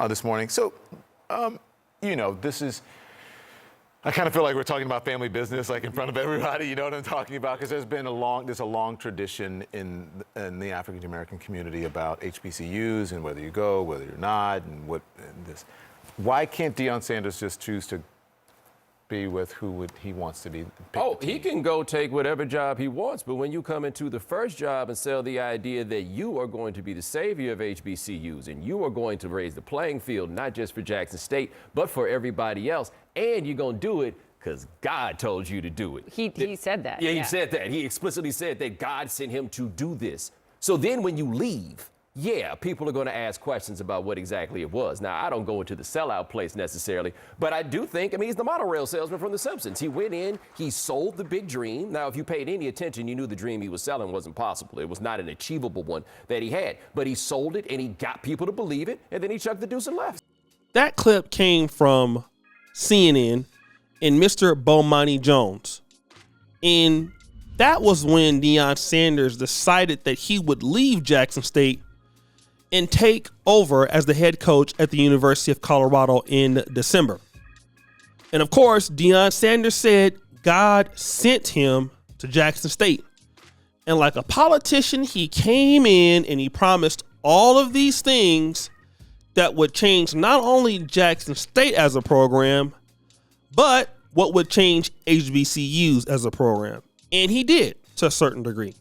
this morning. So, this is. I kind of feel like we're talking about family business, like in front of everybody. You know what I'm talking about? Because there's a long tradition in the African American community about HBCUs and whether you go, whether you're not, and this. Why can't Deion Sanders just choose to be with who he wants to be? He can go take whatever job he wants, but when you come into the first job and sell the idea that you are going to be the savior of HBCUs and you are going to raise the playing field, not just for Jackson State, but for everybody else, and you're going to do it because God told you to do it. He said that. Yeah, he said that. He explicitly said that God sent him to do this. So then when you leave, people are going to ask questions about what exactly it was. Now, I don't go into the sellout place necessarily, but I do think, he's the monorail salesman from The Simpsons. He went in, he sold the big dream. Now, if you paid any attention, you knew the dream he was selling wasn't possible. It was not an achievable one that he had, but he sold it and he got people to believe it, and then he chucked the deuce and left. That clip came from CNN and Mr. Bomani Jones. And that was when Deion Sanders decided that he would leave Jackson State and take over as the head coach at the University of Colorado in December. And of course, Deion Sanders said God sent him to Jackson State. And like a politician, he came in and he promised all of these things that would change not only Jackson State as a program, but what would change HBCUs as a program. And he did to a certain degree.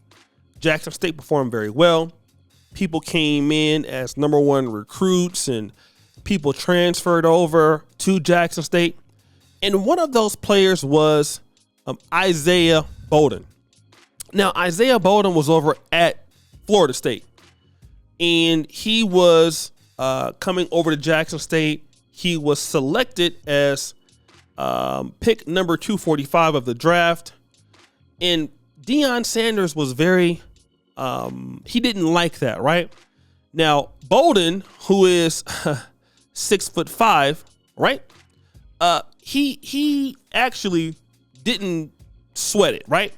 Jackson State performed very well. People came in as number one recruits and people transferred over to Jackson State. And one of those players was Isaiah Bolden. Now, Isaiah Bolden was over at Florida State, and he was coming over to Jackson State. He was selected as pick number 245 of the draft. And Deion Sanders was very, he didn't like that, right? Now, Bolden, who is 6'5", right? He actually didn't sweat it, right?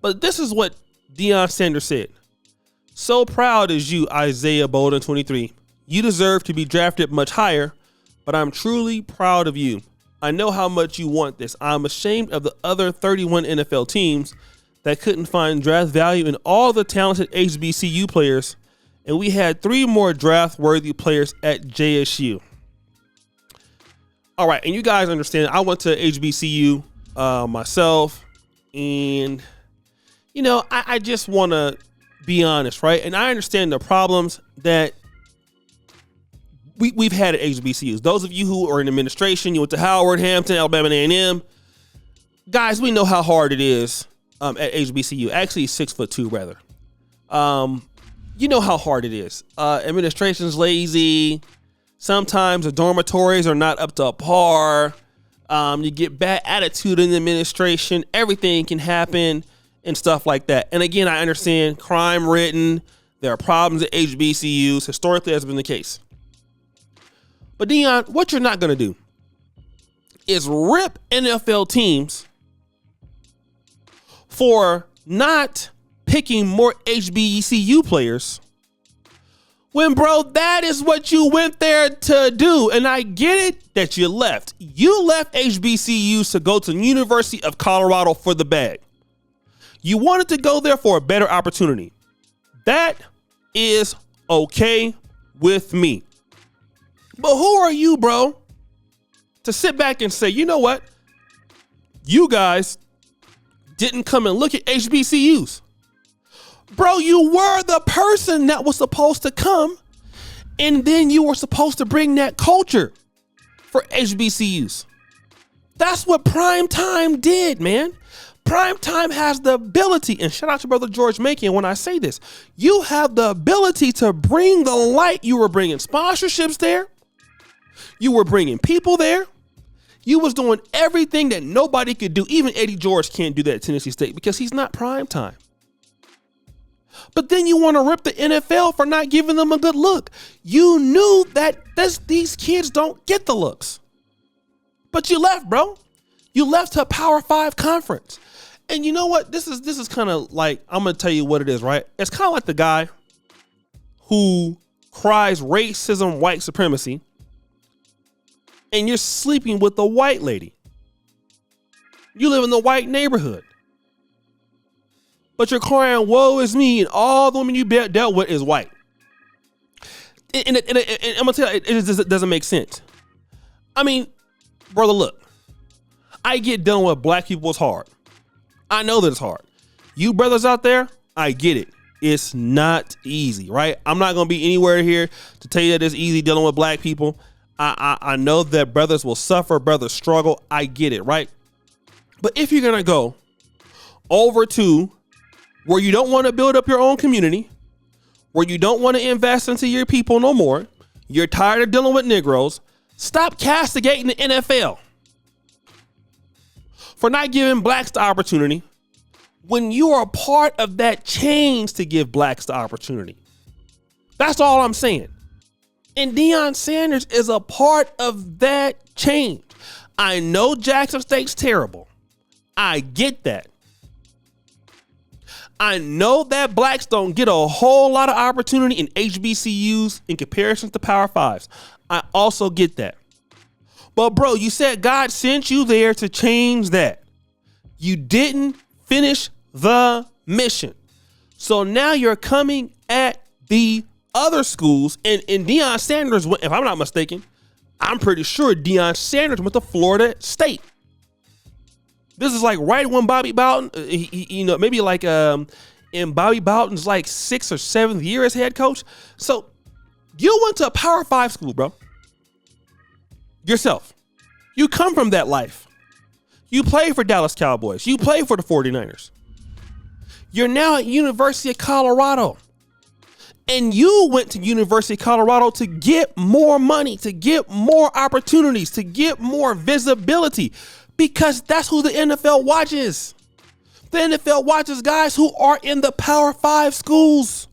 But this is what Deion Sanders said. So proud is you, Isaiah Bolden, 23. You deserve to be drafted much higher, but I'm truly proud of you. I know how much you want this. I'm ashamed of the other 31 NFL teams that couldn't find draft value in all the talented HBCU players, and we had 3 more draft-worthy players at JSU. All right, and you guys understand, I went to HBCU myself, and, I just want to be honest, right? And I understand the problems that we've had at HBCUs. Those of you who are in administration, you went to Howard, Hampton, Alabama A&M. Guys, we know how hard it is at HBCU. Actually, 6'2", rather. You know how hard it is. Administration's lazy. Sometimes the dormitories are not up to par. You get bad attitude in the administration. Everything can happen and stuff like that. And again, I understand crime ridden. There are problems at HBCUs. Historically, that's been the case. But Deion, what you're not going to do is rip NFL teams for not picking more HBCU players when, bro, that is what you went there to do. And I get it that you left. You left HBCUs to go to the University of Colorado for the bag. You wanted to go there for a better opportunity. That is okay with me. But who are you, bro, to sit back and say, you know what? You guys didn't come and look at HBCUs. Bro, you were the person that was supposed to come, and then you were supposed to bring that culture for HBCUs. That's what Prime Time did, man. Prime Time has the ability, and shout out to Brother George Macon when I say this, you have the ability to bring the light. You were bringing sponsorships there. You were bringing people there. You was doing everything that nobody could do. Even Eddie George can't do that at Tennessee State because he's not Prime Time. But then you want to rip the NFL for not giving them a good look. You knew that these kids don't get the looks. But you left, bro. You left to a Power 5 conference. And you know what? This is kind of like, I'm going to tell you what it is, right? It's kind of like the guy who cries racism, white supremacy, and you're sleeping with a white lady. You live in the white neighborhood. But you're crying, woe is me, and all the women you dealt with is white. And I'm going to tell you, it just doesn't make sense. I mean, brother, look. I get dealing with black people is hard. I know that it's hard. You brothers out there, I get it. It's not easy, right? I'm not going to be anywhere here to tell you that it's easy dealing with black people. I know that brothers will suffer, brothers struggle. I get it, right? But if you're going to go over to where you don't want to build up your own community, where you don't want to invest into your people no more, you're tired of dealing with Negroes, stop castigating the NFL for not giving blacks the opportunity when you are a part of that change to give blacks the opportunity. That's all I'm saying. And Deion Sanders is a part of that change. I know Jackson State's terrible. I get that. I know that blacks don't get a whole lot of opportunity in HBCUs in comparison to Power Fives. I also get that. But bro, you said God sent you there to change that. You didn't finish the mission. So now you're coming at the other schools, and Deion Sanders, if I'm not mistaken, I'm pretty sure Deion Sanders went to Florida State. This is like right when Bobby Bowden, maybe like in Bobby Bowden's like 6th or 7th year as head coach. So you went to a Power 5 school, bro. Yourself. You come from that life. You play for Dallas Cowboys. You play for the 49ers. You're now at University of Colorado. And you went to University of Colorado to get more money, to get more opportunities, to get more visibility, because that's who the NFL watches. The NFL watches guys who are in the Power 5 schools.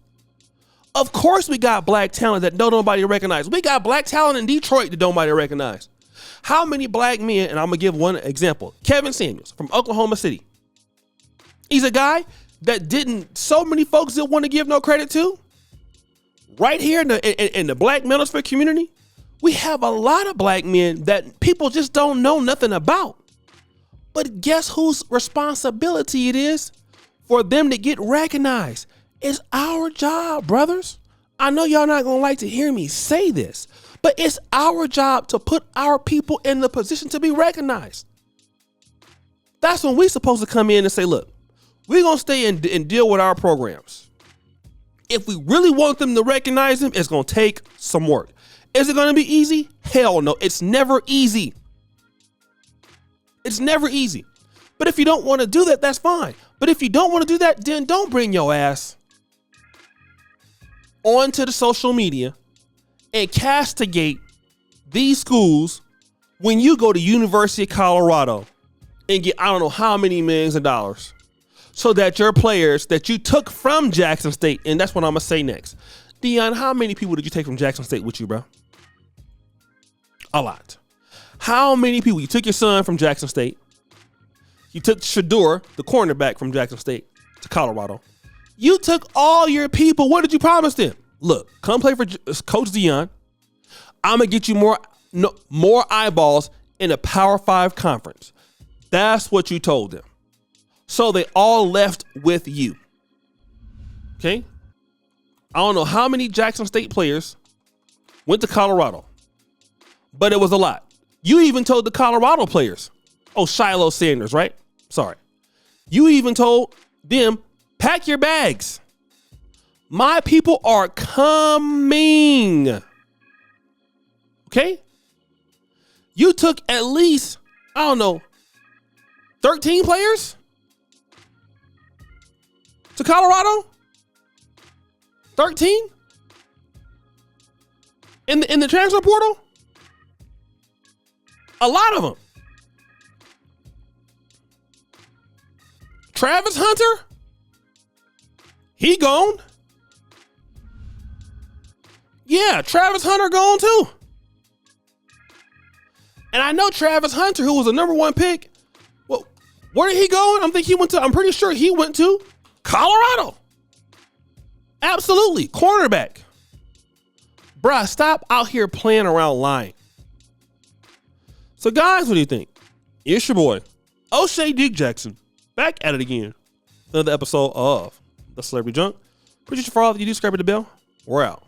Of course we got black talent that nobody recognize. We got black talent in Detroit that nobody recognize. How many black men, and I'm going to give one example, Kevin Samuels from Oklahoma City. He's a guy that so many folks didn't want to give no credit to. Right here in the black manosphere community, we have a lot of black men that people just don't know nothing about. But guess whose responsibility it is for them to get recognized? It's our job, brothers. I know y'all not going to like to hear me say this, but it's our job to put our people in the position to be recognized. That's when we're supposed to come in and say, look, we're going to stay and deal with our programs. If we really want them to recognize them, it's going to take some work. Is it going to be easy? Hell no. It's never easy. It's never easy. But if you don't want to do that, that's fine. But if you don't want to do that, then don't bring your ass onto the social media and castigate these schools when you go to University of Colorado and get I don't know how many millions of dollars so that your players that you took from Jackson State, and that's what I'm going to say next. Deion, how many people did you take from Jackson State with you, bro? A lot. How many people? You took your son from Jackson State. You took Shador, the cornerback from Jackson State, to Colorado. You took all your people. What did you promise them? Look, come play for Coach Deion. I'm going to get you more eyeballs in a Power 5 conference. That's what you told them. So they all left with you. Okay? I don't know how many Jackson State players went to Colorado, but it was a lot. You even told the Colorado players, Shiloh Sanders, right? Sorry. You even told them, pack your bags. My people are coming. Okay? You took at least, 13 players to Colorado? 13? In the transfer portal? A lot of them. Travis Hunter? He gone. Yeah, Travis Hunter gone too. And I know Travis Hunter, who was the #1 pick. Well, where did he go? I'm pretty sure he went to Colorado. Absolutely. Cornerback. Bruh, stop out here playing around lying. So, guys, what do you think? It's your boy, O'Shea Dick Jackson, back at it again. Another episode of The Celebrity Junk. Appreciate you for all that you do. Subscribe to the bell. We're out.